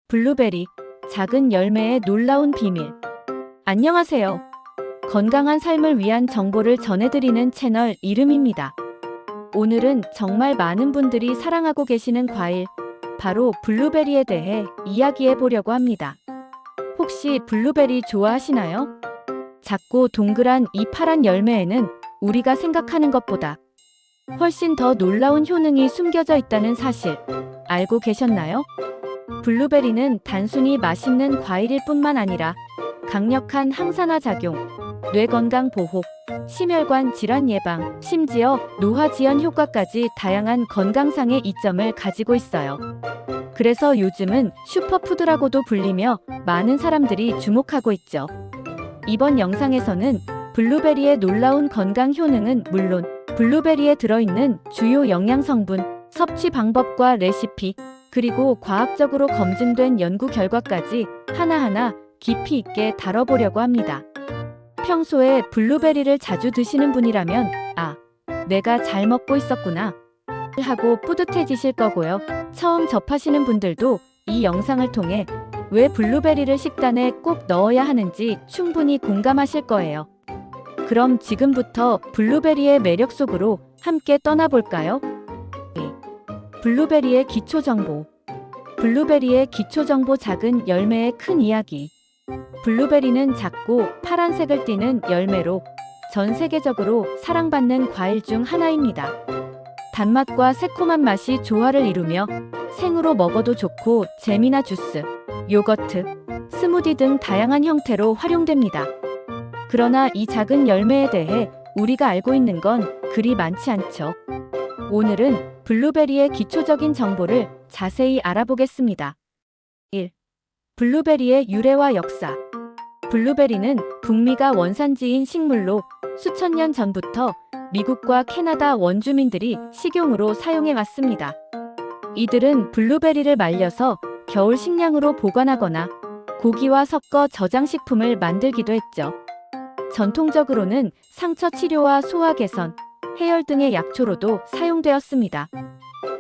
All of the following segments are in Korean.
블루베리, 작은 열매의 놀라운 비밀. 안녕하세요. 건강한 삶을 위한 정보를 전해드리는 채널 이름입니다. 오늘은 정말 많은 분들이 사랑하고 계시는 과일, 바로 블루베리에 대해 이야기해 보려고 합니다. 혹시 블루베리 좋아하시나요? 작고 동그란 이 파란 열매에는 우리가 생각하는 것보다 훨씬 더 놀라운 효능이 숨겨져 있다는 사실 알고 계셨나요? 블루베리는 단순히 맛있는 과일일 뿐만 아니라 강력한 항산화 작용, 뇌 건강 보호, 심혈관 질환 예방, 심지어 노화 지연 효과까지 다양한 건강상의 이점을 가지고 있어요. 그래서 요즘은 슈퍼푸드라고도 불리며 많은 사람들이 주목하고 있죠. 이번 영상에서는 블루베리의 놀라운 건강 효능은 물론 블루베리에 들어있는 주요 영양 성분, 섭취 방법과 레시피, 그리고 과학적으로 검증된 연구 결과까지 하나하나 깊이 있게 다뤄보려고 합니다. 평소에 블루베리를 자주 드시는 분이라면 내가 잘 먹고 있었구나 하고 뿌듯해지실 거고요. 처음 접하시는 분들도 이 영상을 통해 왜 블루베리를 식단에 꼭 넣어야 하는지 충분히 공감하실 거예요. 그럼 지금부터 블루베리의 매력 속으로 함께 떠나볼까요? 블루베리의 기초정보. 블루베리의 기초정보. 작은 열매의 큰 이야기. 블루베리는 작고 파란색을 띠는 열매로 전 세계적으로 사랑받는 과일 중 하나입니다. 단맛과 새콤한 맛이 조화를 이루며 생으로 먹어도 좋고 잼이나 주스, 요거트, 스무디 등 다양한 형태로 활용됩니다. 그러나 이 작은 열매에 대해 우리가 알고 있는 건 그리 많지 않죠. 오늘은 블루베리의 기초적인 정보를 자세히 알아보겠습니다. 1. 블루베리의 유래와 역사. 블루베리는 북미가 원산지인 식물로 수천 년 전부터 미국과 캐나다 원주민들이 식용으로 사용해 왔습니다. 이들은 블루베리를 말려서 겨울 식량으로 보관하거나 고기와 섞어 저장식품을 만들기도 했죠. 전통적으로는 상처 치료와 소화 개선, 해열 등의 약초로도 사용되었습니다.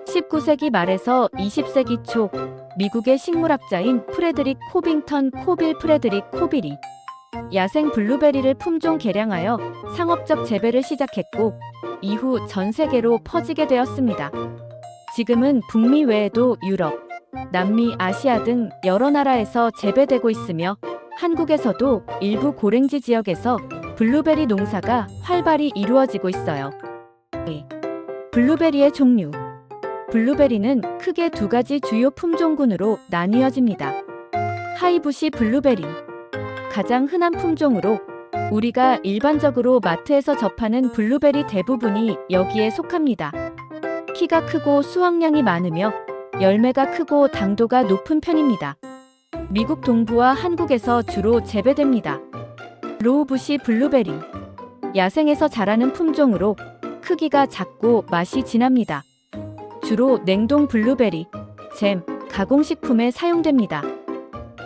19세기 말에서 20세기 초 미국의 식물학자인 프레드릭 코빙턴 코빌 프레드릭 코빌이 야생 블루베리를 품종 개량하여 상업적 재배를 시작했고 이후 전 세계로 퍼지게 되었습니다. 지금은 북미 외에도 유럽, 남미, 아시아 등 여러 나라에서 재배되고 있으며 한국에서도 일부 고랭지 지역에서 블루베리 농사가 활발히 이루어지고 있어요. 블루베리의 종류. 블루베리는 크게 두 가지 주요 품종군으로 나뉘어집니다. 하이부시 블루베리. 가장 흔한 품종으로 우리가 일반적으로 마트에서 접하는 블루베리 대부분이 여기에 속합니다. 키가 크고 수확량이 많으며 열매가 크고 당도가 높은 편입니다. 미국 동부와 한국에서 주로 재배됩니다. 로우부시 블루베리. 야생에서 자라는 품종으로 크기가 작고 맛이 진합니다. 주로 냉동 블루베리, 잼, 가공식품에 사용됩니다.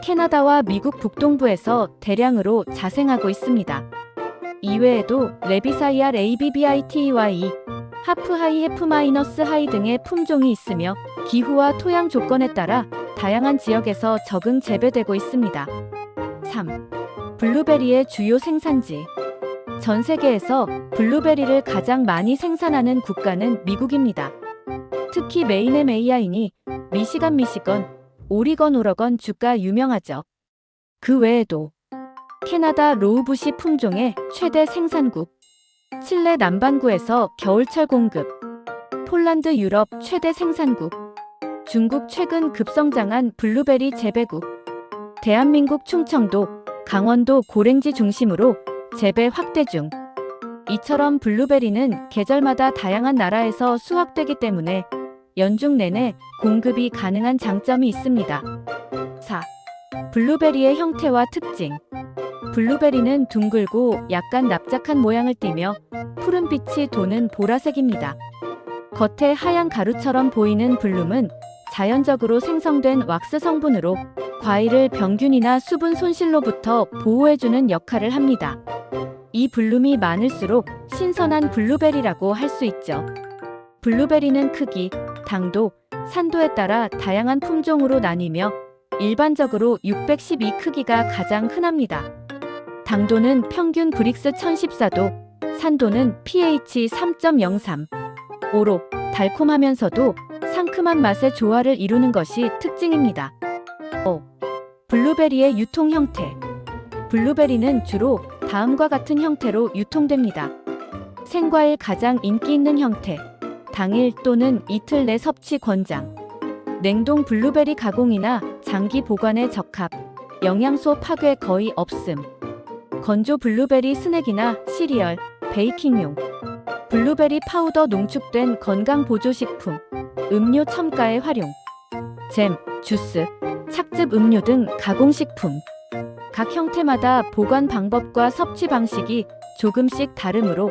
캐나다와 미국 북동부에서 대량으로 자생하고 있습니다. 이외에도 레비사이아 ABBITEY, 하프하이 F-하이 등의 품종이 있으며 기후와 토양 조건에 따라 다양한 지역에서 적응 재배되고 있습니다. 3. 블루베리의 주요 생산지. 전 세계에서 블루베리를 가장 많이 생산하는 국가는 미국입니다. 특히 메인의 메이아인이 미시간, 오리건, 오레건 주가 유명하죠. 그 외에도 캐나다 로우부시 품종의 최대 생산국, 칠레 남반구에서 겨울철 공급, 폴란드 유럽 최대 생산국, 중국 최근 급성장한 블루베리 재배국, 대한민국 충청도, 강원도 고랭지 중심으로 재배 확대 중. 이처럼 블루베리는 계절마다 다양한 나라에서 수확되기 때문에 연중 내내 공급이 가능한 장점이 있습니다. 4. 블루베리의 형태와 특징. 블루베리는 둥글고 약간 납작한 모양을 띠며 푸른빛이 도는 보라색입니다. 겉에 하얀 가루처럼 보이는 블룸은 자연적으로 생성된 왁스 성분으로 과일을 병균이나 수분 손실로부터 보호해주는 역할을 합니다. 이 블룸이 많을수록 신선한 블루베리라고 할 수 있죠. 블루베리는 크기, 당도, 산도에 따라 다양한 품종으로 나뉘며 일반적으로 612 크기가 가장 흔합니다. 당도는 평균 브릭스 1014도, 산도는 pH 3.03, 5로 달콤하면서도 상큼한 맛의 조화를 이루는 것이 특징입니다. 블루베리의 유통 형태. 블루베리는 주로 다음과 같은 형태로 유통됩니다. 생과일 가장 인기 있는 형태, 당일 또는 이틀 내 섭취 권장. 냉동 블루베리 가공이나 장기 보관에 적합, 영양소 파괴 거의 없음. 건조 블루베리 스낵이나 시리얼, 베이킹용. 블루베리 파우더 농축된 건강 보조식품, 음료 첨가에 활용. 잼, 주스, 착즙 음료 등 가공식품. 각 형태마다 보관 방법과 섭취 방식이 조금씩 다르므로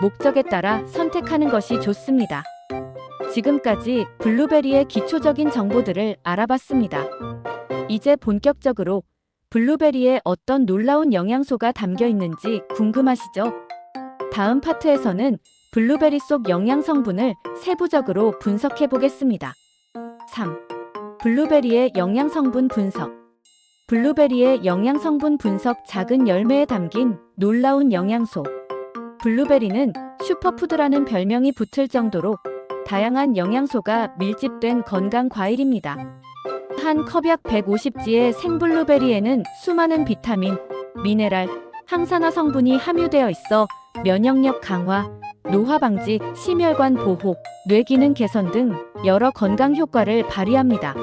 목적에 따라 선택하는 것이 좋습니다. 지금까지 블루베리의 기초적인 정보들을 알아봤습니다. 이제 본격적으로 블루베리에 어떤 놀라운 영양소가 담겨 있는지 궁금하시죠? 다음 파트에서는 블루베리 속 영양 성분을 세부적으로 분석해 보겠습니다. 3. 블루베리의 영양 성분 분석. 블루베리의 영양 성분 분석. 작은 열매에 담긴 놀라운 영양소. 블루베리는 슈퍼푸드라는 별명이 붙을 정도로 다양한 영양소가 밀집된 건강 과일입니다. 한 컵약 150g의 생블루베리에는 수많은 비타민, 미네랄, 항산화 성분이 함유되어 있어 면역력 강화, 노화 방지, 심혈관 보호, 뇌 기능 개선 등 여러 건강 효과를 발휘합니다.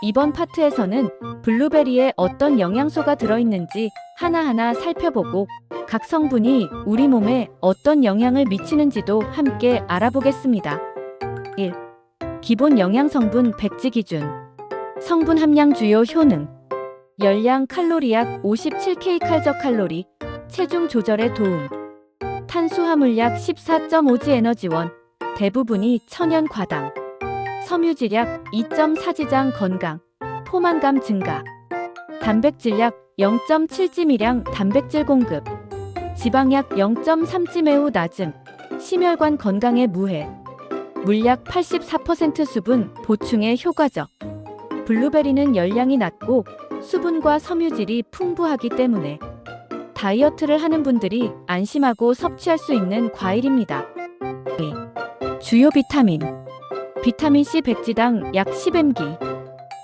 이번 파트에서는 블루베리에 어떤 영양소가 들어있는지 하나하나 살펴보고 각 성분이 우리 몸에 어떤 영향을 미치는지도 함께 알아보겠습니다. 1. 기본 영양 성분 백지 기준. 성분 함량 주요 효능. 열량 칼로리 약 57kcal, 체중 조절에 도움. 탄수화물 약 14.5g 에너지원, 대부분이 천연 과당. 섬유질 약 2.4g 건강, 포만감 증가. 단백질 약 0.7g량 단백질 공급. 지방 약 0.3g 매우 낮음, 심혈관 건강에 무해. 물약 84% 수분 보충에 효과적. 블루베리는 열량이 낮고 수분과 섬유질이 풍부하기 때문에 다이어트를 하는 분들이 안심하고 섭취할 수 있는 과일입니다. 주요 비타민. 비타민C 백지당 약 10mg.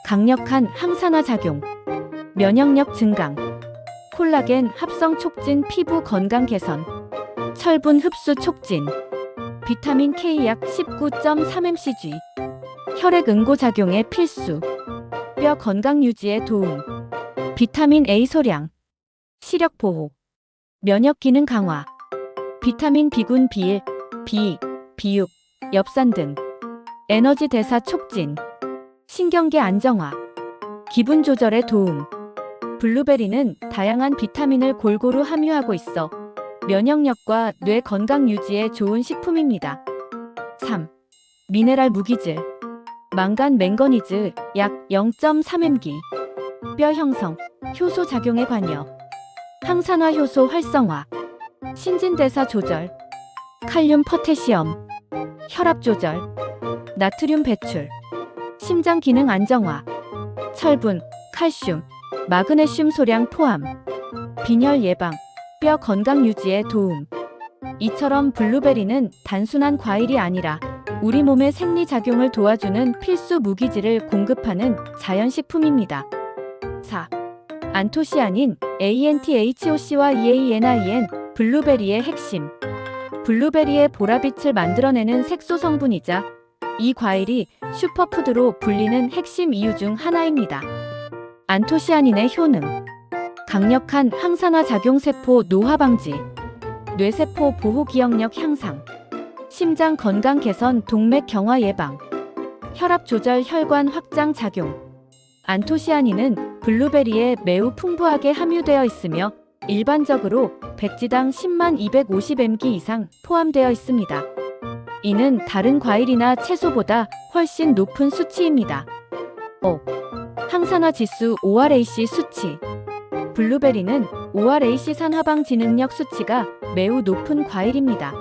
강력한 항산화 작용. 면역력 증강. 콜라겐 합성 촉진 피부 건강 개선. 철분 흡수 촉진. 비타민 K 약 19.3mcg. 혈액 응고 작용에 필수. 뼈 건강 유지에 도움. 비타민 A 소량. 시력 보호. 면역 기능 강화. 비타민 B군 B1, B2, B6, 엽산 등. 에너지 대사 촉진. 신경계 안정화. 기분 조절에 도움. 블루베리는 다양한 비타민을 골고루 함유하고 있어 면역력과 뇌 건강 유지에 좋은 식품입니다. 3. 미네랄 무기질. 망간 맹거니즈 약 0.3mg. 뼈 형성, 효소 작용에 관여. 항산화 효소 활성화. 신진대사 조절. 칼륨 포테시엄. 혈압 조절. 나트륨 배출. 심장 기능 안정화. 철분, 칼슘, 마그네슘 소량 포함. 빈혈 예방, 뼈 건강 유지에 도움. 이처럼 블루베리는 단순한 과일이 아니라 우리 몸의 생리작용을 도와주는 필수 무기질을 공급하는 자연식품입니다. 4. 안토시아닌, ANTHOC와 EANIN, 블루베리의 핵심. 블루베리의 보라빛을 만들어내는 색소 성분이자 이 과일이 슈퍼푸드로 불리는 핵심 이유 중 하나입니다. 안토시아닌의 효능. 강력한 항산화 작용 세포 노화 방지. 뇌세포 보호 기억력 향상. 심장 건강 개선 동맥 경화 예방. 혈압 조절 혈관 확장 작용. 안토시아닌은 블루베리에 매우 풍부하게 함유되어 있으며 일반적으로 백지당 10만 250mg 이상 포함되어 있습니다. 이는 다른 과일이나 채소보다 훨씬 높은 수치입니다. 5. 항산화 지수 ORAC 수치. 블루베리는 ORAC 산화방 지능력 수치가 매우 높은 과일입니다.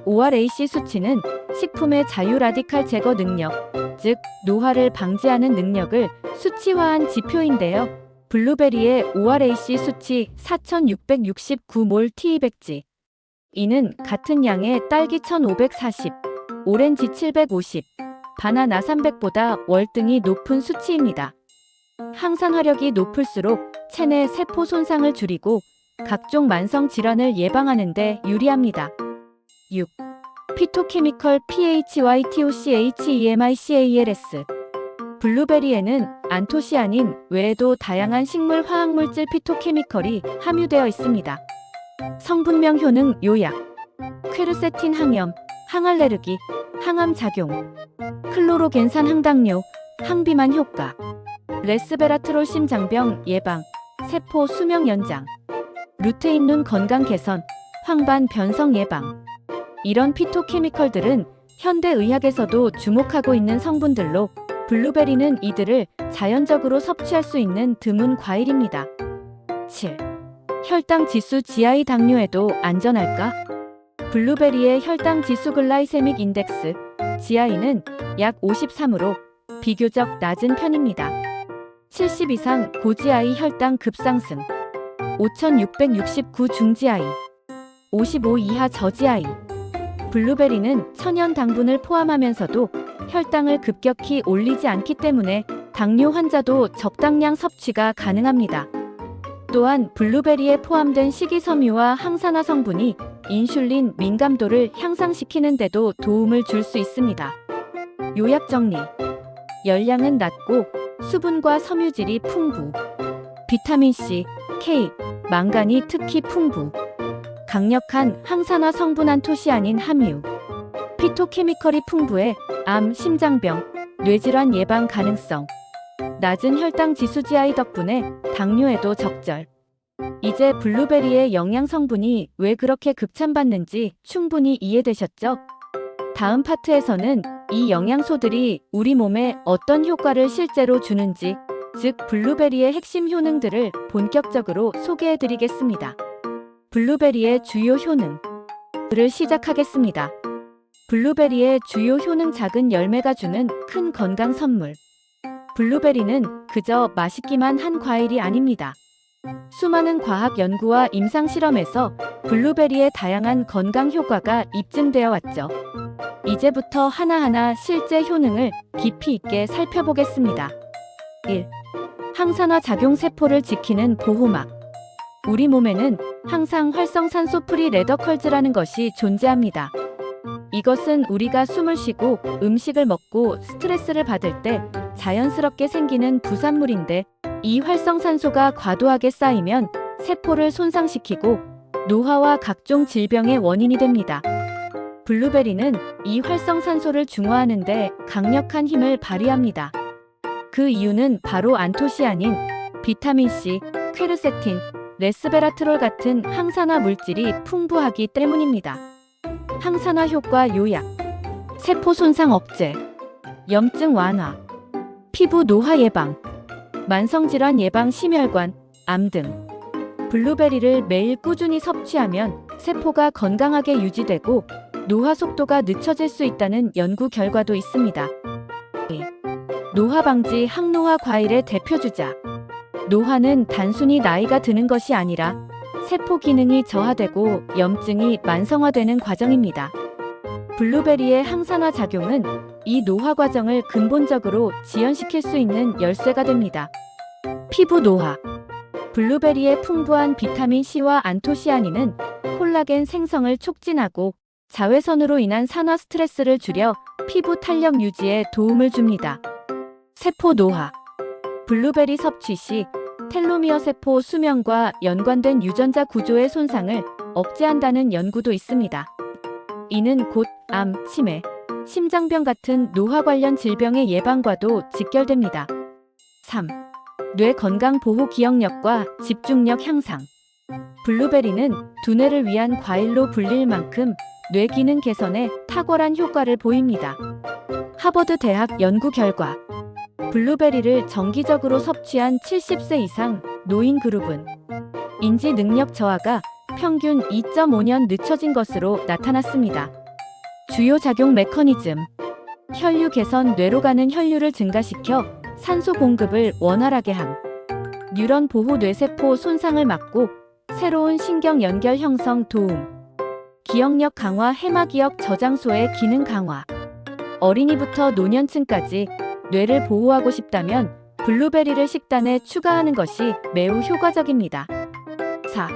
ORAC 수치는 식품의 자유 라디칼 제거 능력, 즉 노화를 방지하는 능력을 수치화한 지표인데요. 블루베리의 ORAC 수치 4669몰 T200지. 이는 같은 양의 딸기 1540, 오렌지 750, 바나나 300보다 월등히 높은 수치입니다. 항산화력이 높을수록 체내 세포 손상을 줄이고 각종 만성 질환을 예방하는 데 유리합니다. 6. 피토케미컬 PHYTOCHEMICALS. 블루베리에는 안토시아닌 외에도 다양한 식물 화학물질 피토케미컬이 함유되어 있습니다. 성분명 효능 요약, 퀘르세틴 항염, 항알레르기, 항암작용, 클로로겐산 항당뇨, 항비만 효과, 레스베라트롤 심장병 예방, 세포 수명 연장, 루테인 눈 건강 개선, 황반 변성 예방. 이런 피토케미컬들은 현대의학에서도 주목하고 있는 성분들로 블루베리는 이들을 자연적으로 섭취할 수 있는 드문 과일입니다. 7. 혈당 지수 GI 당뇨에도 안전할까? 블루베리의 혈당 지수 글라이세믹 인덱스 GI는 약 53으로 비교적 낮은 편입니다. 70 이상 고GI 혈당 급상승, 5669 중GI, 55 이하 저GI. 블루베리는 천연 당분을 포함하면서도 혈당을 급격히 올리지 않기 때문에 당뇨 환자도 적당량 섭취가 가능합니다. 또한 블루베리에 포함된 식이섬유와 항산화 성분이 인슐린 민감도를 향상시키는 데도 도움을 줄 수 있습니다. 요약 정리. 열량은 낮고 수분과 섬유질이 풍부. 비타민C, K, 망간이 특히 풍부. 강력한 항산화 성분 안토시아닌 함유. 피토케미컬이 풍부해 암, 심장병, 뇌질환 예방 가능성. 낮은 혈당 지수 GI 덕분에 당뇨에도 적절. 이제 블루베리의 영양 성분이 왜 그렇게 극찬받는지 충분히 이해되셨죠? 다음 파트에서는 이 영양소들이 우리 몸에 어떤 효과를 실제로 주는지, 즉 블루베리의 핵심 효능들을 본격적으로 소개해드리겠습니다. 블루베리의 주요 효능을 시작하겠습니다. 블루베리의 주요 효능. 작은 열매가 주는 큰 건강 선물. 블루베리는 그저 맛있기만 한 과일이 아닙니다. 수많은 과학 연구와 임상 실험에서 블루베리의 다양한 건강 효과가 입증되어 왔죠. 이제부터 하나하나 실제 효능을 깊이 있게 살펴보겠습니다. 1. 항산화 작용 세포를 지키는 보호막. 우리 몸에는 항상 활성산소 프리 레더컬즈라는 것이 존재합니다. 이것은 우리가 숨을 쉬고 음식을 먹고 스트레스를 받을 때 자연스럽게 생기는 부산물인데, 이 활성산소가 과도하게 쌓이면 세포를 손상시키고 노화와 각종 질병의 원인이 됩니다. 블루베리는 이 활성산소를 중화하는 데 강력한 힘을 발휘합니다. 그 이유는 바로 안토시아닌, 비타민C, 퀘르세틴, 레스베라트롤 같은 항산화 물질이 풍부하기 때문입니다. 항산화 효과 요약. 세포 손상 억제, 염증 완화, 피부 노화 예방, 만성질환 예방, 심혈관, 암 등. 블루베리를 매일 꾸준히 섭취하면 세포가 건강하게 유지되고 노화 속도가 늦춰질 수 있다는 연구 결과도 있습니다. 노화 방지 항노화 과일의 대표주자. 노화는 단순히 나이가 드는 것이 아니라 세포 기능이 저하되고 염증이 만성화되는 과정입니다. 블루베리의 항산화 작용은 이 노화 과정을 근본적으로 지연시킬 수 있는 열쇠가 됩니다. 피부 노화. 블루베리의 풍부한 비타민 C와 안토시아닌은 콜라겐 생성을 촉진하고 자외선으로 인한 산화 스트레스를 줄여 피부 탄력 유지에 도움을 줍니다. 세포 노화. 블루베리 섭취 시 텔로미어 세포 수명과 연관된 유전자 구조의 손상을 억제한다는 연구도 있습니다. 이는 곧 암, 치매, 심장병 같은 노화 관련 질병의 예방과도 직결됩니다. 3. 뇌 건강 보호, 기억력과 집중력 향상. 블루베리는 두뇌를 위한 과일로 불릴 만큼 뇌 기능 개선에 탁월한 효과를 보입니다. 하버드 대학 연구 결과, 블루베리를 정기적으로 섭취한 70세 이상 노인 그룹은 인지 능력 저하가 평균 2.5년 늦춰진 것으로 나타났습니다. 주요 작용 메커니즘. 혈류 개선. 뇌로 가는 혈류를 증가시켜 산소 공급을 원활하게 함. 뉴런 보호. 뇌세포 손상을 막고 새로운 신경 연결 형성 도움. 기억력 강화. 해마기억 저장소의 기능 강화. 어린이부터 노년층까지 뇌를 보호하고 싶다면 블루베리를 식단에 추가하는 것이 매우 효과적입니다. 4.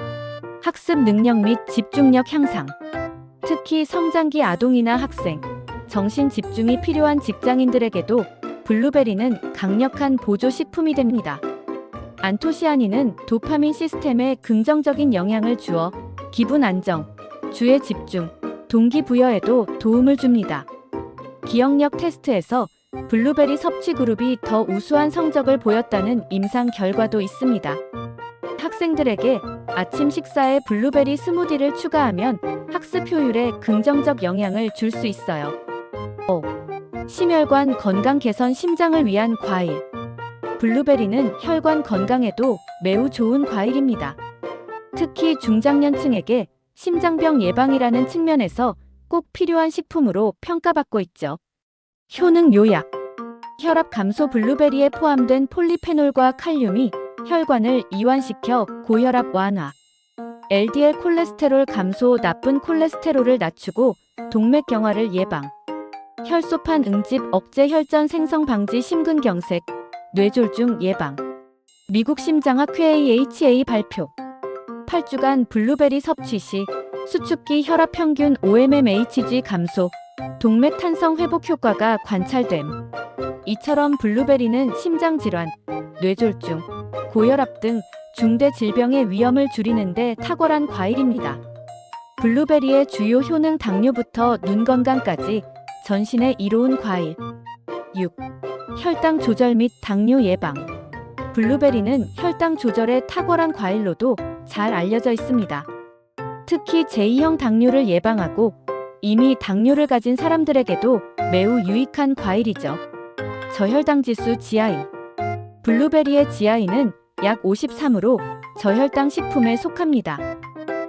학습 능력 및 집중력 향상. 특히 성장기 아동이나 학생, 정신 집중이 필요한 직장인들에게도 블루베리는 강력한 보조 식품이 됩니다. 안토시아닌은 도파민 시스템에 긍정적인 영향을 주어 기분 안정, 주의 집중, 동기부여에도 도움을 줍니다. 기억력 테스트에서 블루베리 섭취 그룹이 더 우수한 성적을 보였다는 임상 결과도 있습니다. 학생들에게 아침 식사에 블루베리 스무디를 추가하면 학습 효율에 긍정적 영향을 줄 수 있어요. 5. 심혈관 건강 개선. 심장을 위한 과일. 블루베리는 혈관 건강에도 매우 좋은 과일입니다. 특히 중장년층에게 심장병 예방이라는 측면에서 꼭 필요한 식품으로 평가받고 있죠. 효능 요약. 혈압 감소. 블루베리에 포함된 폴리페놀과 칼륨이 혈관을 이완시켜 고혈압 완화. LDL 콜레스테롤 감소. 나쁜 콜레스테롤을 낮추고 동맥경화를 예방. 혈소판 응집 억제. 혈전 생성 방지. 심근경색, 뇌졸중 예방. 미국 심장학회 AHA 발표. 8주간 블루베리 섭취 시 수축기 혈압 평균 5mmHg 감소, 동맥 탄성 회복 효과가 관찰됨. 이처럼 블루베리는 심장질환, 뇌졸중, 고혈압 등 중대 질병의 위험을 줄이는 데 탁월한 과일입니다. 블루베리의 주요 효능. 당뇨부터 눈 건강까지 전신에 이로운 과일. 6. 혈당 조절 및 당뇨 예방. 블루베리는 혈당 조절에 탁월한 과일로도 잘 알려져 있습니다. 특히 제2형 당뇨를 예방하고 이미 당뇨를 가진 사람들에게도 매우 유익한 과일이죠. 저혈당 지수 GI. 블루베리의 GI는 약 53으로 저혈당 식품에 속합니다.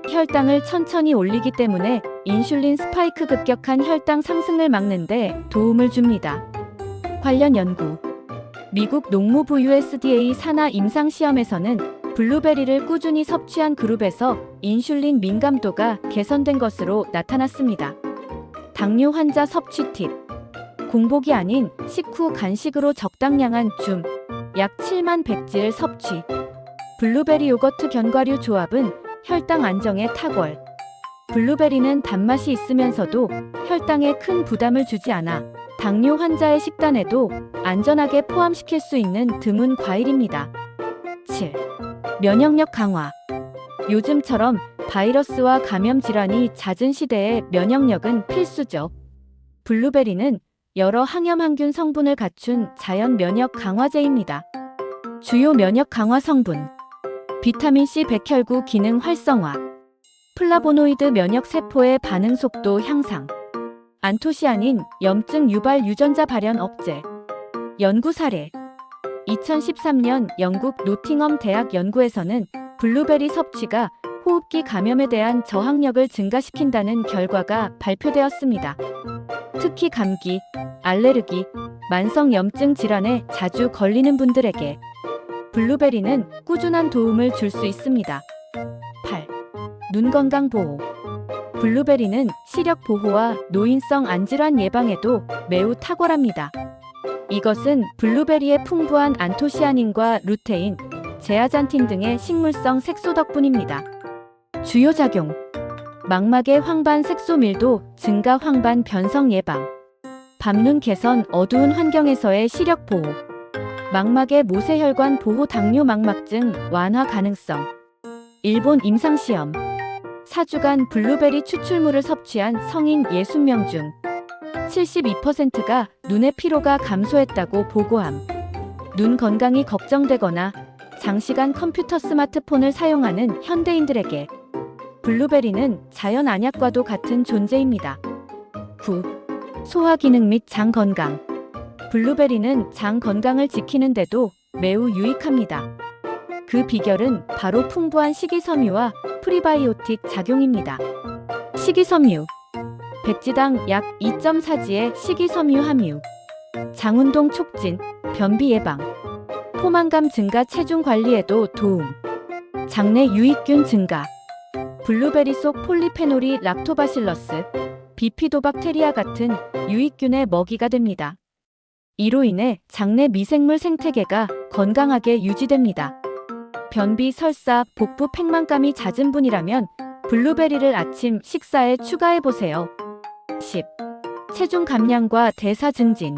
혈당을 천천히 올리기 때문에 인슐린 스파이크 급격한 혈당 상승을 막는 데 도움을 줍니다. 관련 연구. 미국 농무부 USDA 산하 임상시험에서는 블루베리를 꾸준히 섭취한 그룹에서 인슐린 민감도가 개선된 것으로 나타났습니다. 당뇨 환자 섭취 팁. 공복이 아닌 식후 간식으로 적당량한 줌, 약 7만 백질 섭취. 블루베리 요거트 견과류 조합은 혈당 안정에 탁월. 블루베리는 단맛이 있으면서도 혈당에 큰 부담을 주지 않아 당뇨 환자의 식단에도 안전하게 포함시킬 수 있는 드문 과일입니다. 7. 면역력 강화. 요즘처럼 바이러스와 감염 질환이 잦은 시대에 면역력은 필수죠. 블루베리는 여러 항염 항균 성분을 갖춘 자연 면역 강화제입니다. 주요 면역 강화 성분. 비타민C 백혈구 기능 활성화. 플라보노이드 면역 세포의 반응 속도 향상. 안토시아닌 염증 유발 유전자 발현 억제. 연구 사례. 2013년 영국 노팅엄 대학 연구에서는 블루베리 섭취가 호흡기 감염에 대한 저항력을 증가시킨다는 결과가 발표되었습니다. 특히 감기, 알레르기, 만성 염증 질환에 자주 걸리는 분들에게 블루베리는 꾸준한 도움을 줄 수 있습니다. 8. 눈 건강 보호. 블루베리는 시력 보호와 노인성 안질환 예방에도 매우 탁월합니다. 이것은 블루베리의 풍부한 안토시아닌과 루테인, 제아잔틴 등의 식물성 색소 덕분입니다. 주요 작용. 망막의 황반 색소 밀도 증가. 황반 변성 예방. 밤눈 개선. 어두운 환경에서의 시력 보호. 망막의 모세혈관 보호. 당뇨 망막증 완화 가능성. 일본 임상시험. 4주간 블루베리 추출물을 섭취한 성인 60명 중 72%가 눈의 피로가 감소했다고 보고함. 눈 건강이 걱정되거나 장시간 컴퓨터 스마트폰을 사용하는 현대인들에게 블루베리는 자연 안약과도 같은 존재입니다. 9. 소화 기능 및 장 건강. 블루베리는 장 건강을 지키는데도 매우 유익합니다. 그 비결은 바로 풍부한 식이섬유와 프리바이오틱 작용입니다. 식이섬유. 백지당 약 2.4g의 식이섬유 함유, 장운동 촉진, 변비 예방, 포만감 증가 체중 관리에도 도움, 장내 유익균 증가, 블루베리 속 폴리페놀이 락토바실러스, 비피도박테리아 같은 유익균의 먹이가 됩니다. 이로 인해 장내 미생물 생태계가 건강하게 유지됩니다. 변비, 설사, 복부 팽만감이 잦은 분이라면 블루베리를 아침 식사에 추가해보세요. 10. 체중 감량과 대사 증진.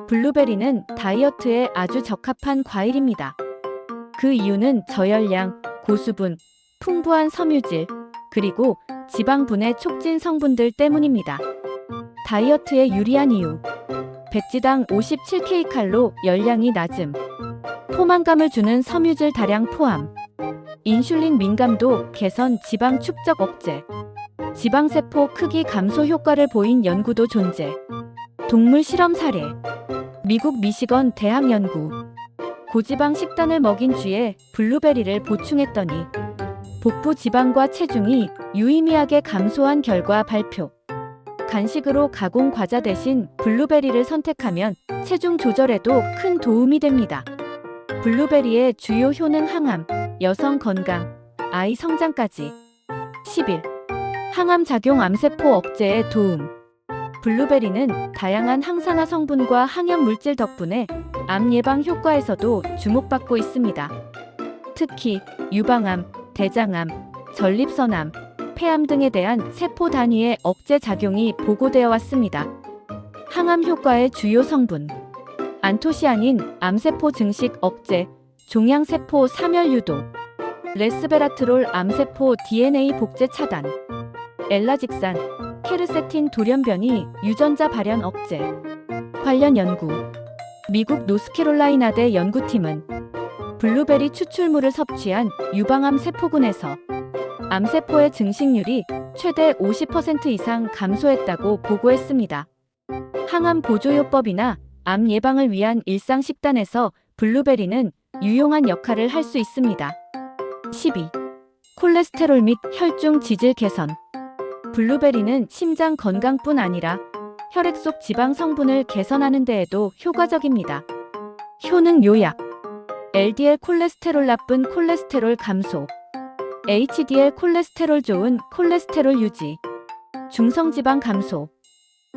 블루베리는 다이어트에 아주 적합한 과일입니다. 그 이유는 저열량, 고수분, 풍부한 섬유질, 그리고 지방분해 촉진 성분들 때문입니다. 다이어트에 유리한 이유. 백지당 57kcal 열량이 낮음, 포만감을 주는 섬유질 다량 포함, 인슐린 민감도 개선, 지방 축적 억제, 지방세포 크기 감소 효과를 보인 연구도 존재. 동물 실험 사례. 미국 미시건 대학 연구. 고지방 식단을 먹인 쥐에 블루베리를 보충했더니 복부 지방과 체중이 유의미하게 감소한 결과 발표. 간식으로 가공 과자 대신 블루베리를 선택하면 체중 조절에도 큰 도움이 됩니다. 블루베리의 주요 효능 항암, 여성 건강, 아이 성장까지. 11. 항암 작용 암세포 억제에 도움. 블루베리는 다양한 항산화 성분과 항염 물질 덕분에 암 예방 효과에서도 주목받고 있습니다. 특히 유방암, 대장암, 전립선암, 폐암 등에 대한 세포 단위의 억제 작용이 보고되어 왔습니다. 항암 효과의 주요 성분. 안토시아닌, 암세포 증식 억제, 종양세포 사멸 유도, 레스베라트롤, 암세포 DNA 복제 차단, 엘라직산, 케르세틴 돌연변이 유전자 발현 억제. 관련 연구. 미국 노스캐롤라이나대 연구팀은 블루베리 추출물을 섭취한 유방암 세포군에서 암세포의 증식률이 최대 50% 이상 감소했다고 보고했습니다. 항암 보조요법이나 암 예방을 위한 일상 식단에서 블루베리는 유용한 역할을 할 수 있습니다. 12. 콜레스테롤 및 혈중 지질 개선. 블루베리는 심장 건강뿐 아니라 혈액 속 지방 성분을 개선하는 데에도 효과적입니다. 효능 요약. LDL 콜레스테롤 나쁜 콜레스테롤 감소, HDL 콜레스테롤 좋은 콜레스테롤 유지, 중성지방 감소.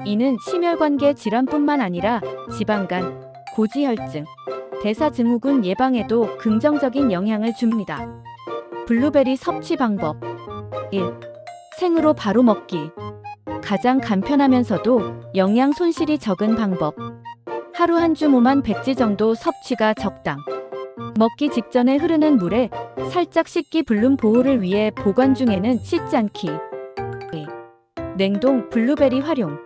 이는 심혈관계 질환뿐만 아니라 지방간, 고지혈증, 대사증후군 예방에도 긍정적인 영향을 줍니다. 블루베리 섭취 방법. 1. 생으로 바로 먹기. 가장 간편하면서도 영양 손실이 적은 방법. 하루 한 주모만 100지 정도 섭취가 적당. 먹기 직전에 흐르는 물에 살짝 씻기. 불륜 보호를 위해 보관 중에는 씻지 않기. 2. 냉동 블루베리 활용.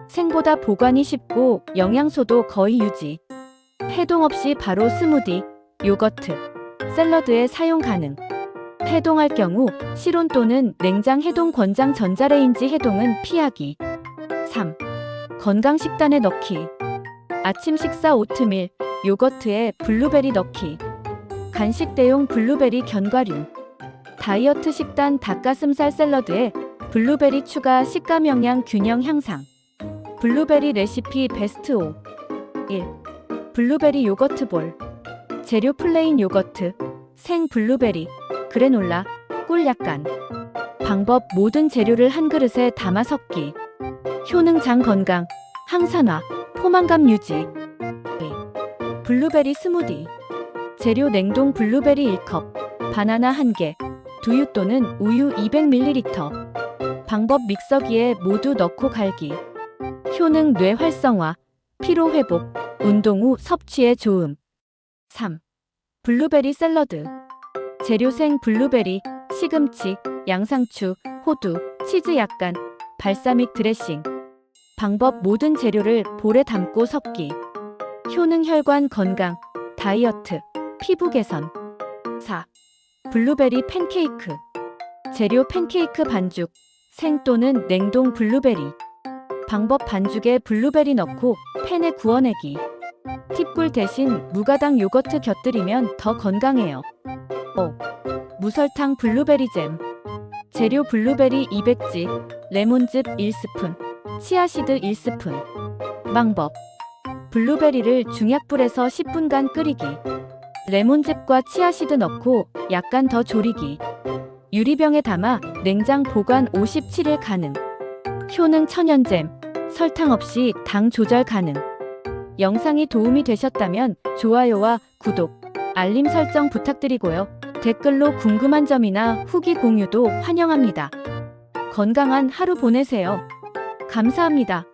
생보다 보관이 쉽고 영양소도 거의 유지. 해동 없이 바로 스무디, 요거트, 샐러드에 사용 가능. 해동할 경우 실온 또는 냉장 해동 권장. 전자레인지 해동은 피하기. 3. 건강 식단에 넣기. 아침 식사 오트밀, 요거트에 블루베리 넣기. 간식 대용 블루베리 견과류. 다이어트 식단 닭가슴살 샐러드에 블루베리 추가. 식감 영양 균형 향상. 블루베리 레시피 베스트 5. 1. 블루베리 요거트 볼. 재료 플레인 요거트, 생 블루베리, 그래놀라, 꿀 약간. 방법. 모든 재료를 한 그릇에 담아 섞기. 효능 장 건강, 항산화, 포만감 유지. 2. 블루베리 스무디. 재료 냉동 블루베리 1컵, 바나나 1개, 두유 또는 우유 200ml. 방법. 믹서기에 모두 넣고 갈기. 효능. 뇌 활성화, 피로 회복, 운동 후 섭취에 좋음. 3. 블루베리 샐러드. 재료 생 블루베리, 시금치, 양상추, 호두, 치즈 약간, 발사믹 드레싱. 방법. 모든 재료를 볼에 담고 섞기. 효능. 혈관 건강, 다이어트, 피부 개선. 4. 블루베리 팬케이크. 재료 팬케이크 반죽, 생 또는 냉동 블루베리. 방법. 반죽에 블루베리 넣고 팬에 구워내기. 팁꿀 대신 무가당 요거트 곁들이면 더 건강해요. 5. 무설탕 블루베리 잼. 재료 블루베리 200집, 레몬즙 1스푼, 치아시드 1스푼. 방법. 블루베리를 중약불에서 10분간 끓이기. 레몬즙과 치아시드 넣고 약간 더 졸이기. 유리병에 담아 냉장 보관 57일 가능. 효능 천연잼, 설탕 없이 당 조절 가능. 영상이 도움이 되셨다면 좋아요와 구독, 알림 설정 부탁드리고요. 댓글로 궁금한 점이나 후기 공유도 환영합니다. 건강한 하루 보내세요. 감사합니다.